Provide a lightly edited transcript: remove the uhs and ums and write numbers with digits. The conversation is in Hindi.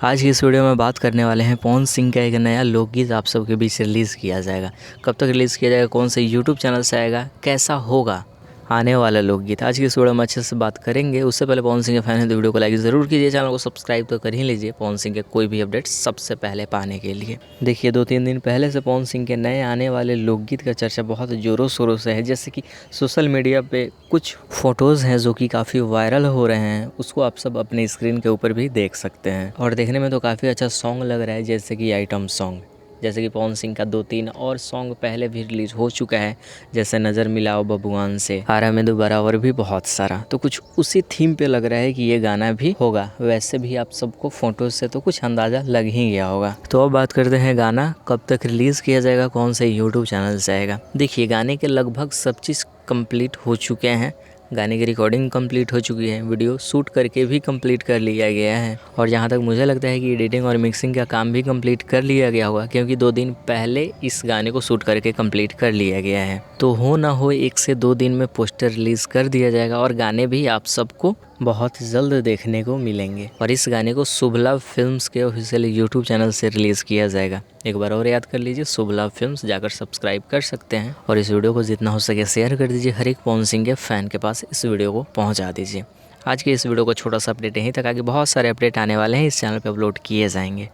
आज की इस वीडियो में बात करने वाले हैं पवन सिंह का एक नया लोकगीत आप सबके बीच रिलीज़ किया जाएगा। कब तक रिलीज़ किया जाएगा, कौन से यूट्यूब चैनल से आएगा, कैसा होगा आने वाला लोकगीत, आज की इस वीडियो में अच्छे से बात करेंगे। उससे पहले पवन सिंह के फैन हैं तो वीडियो को लाइक ज़रूर कीजिए, चैनल को सब्सक्राइब तो कर ही लीजिए पवन सिंह के कोई भी अपडेट सबसे पहले पाने के लिए। देखिए 2-3 दिन पहले से पवन सिंह के नए आने वाले लोकगीत का चर्चा बहुत ज़ोरों शोरों से है। जैसे कि सोशल मीडिया पे कुछ फ़ोटोज़ हैं जो कि काफ़ी वायरल हो रहे हैं, उसको आप सब अपने स्क्रीन के ऊपर भी देख सकते हैं और देखने में तो काफ़ी अच्छा सॉन्ग लग रहा है। जैसे कि आइटम सॉन्ग, जैसे कि पवन सिंह का 2-3 और सॉन्ग पहले भी रिलीज़ हो चुका है, जैसे नज़र मिलाओ बबुआन से, आरा में दोबारा और भी बहुत सारा। तो कुछ उसी थीम पे लग रहा है कि ये गाना भी होगा। वैसे भी आप सबको फ़ोटोज़ से तो कुछ अंदाज़ा लग ही गया होगा। तो अब बात करते हैं गाना कब तक रिलीज़ किया जाएगा, कौन से यूट्यूब चैनल से आएगा। देखिए गाने के लगभग सब चीज़ कंप्लीट हो चुके हैं। गाने की रिकॉर्डिंग कंप्लीट हो चुकी है, वीडियो शूट करके भी कंप्लीट कर लिया गया है और जहाँ तक मुझे लगता है कि एडिटिंग और मिक्सिंग का काम भी कंप्लीट कर लिया गया होगा, क्योंकि 2 दिन पहले इस गाने को शूट करके कंप्लीट कर लिया गया है। तो हो ना हो 1 से 2 दिन में पोस्टर रिलीज़ कर दिया जाएगा और गाने भी आप सबको बहुत जल्द देखने को मिलेंगे। और इस गाने को शुभ लाभ फिल्म्स के ऑफिशियल यूट्यूब चैनल से रिलीज़ किया जाएगा। एक बार और याद कर लीजिए, शुभ लाभ फिल्म्स, जाकर सब्सक्राइब कर सकते हैं और इस वीडियो को जितना हो सके शेयर कर दीजिए। हर एक पवन सिंह के फ़ैन के पास इस वीडियो को पहुंचा दीजिए। आज के इस वीडियो को छोटा सा अपडेट यहीं तक, आगे बहुत सारे अपडेट आने वाले हैं इस चैनल पर अपलोड किए जाएंगे।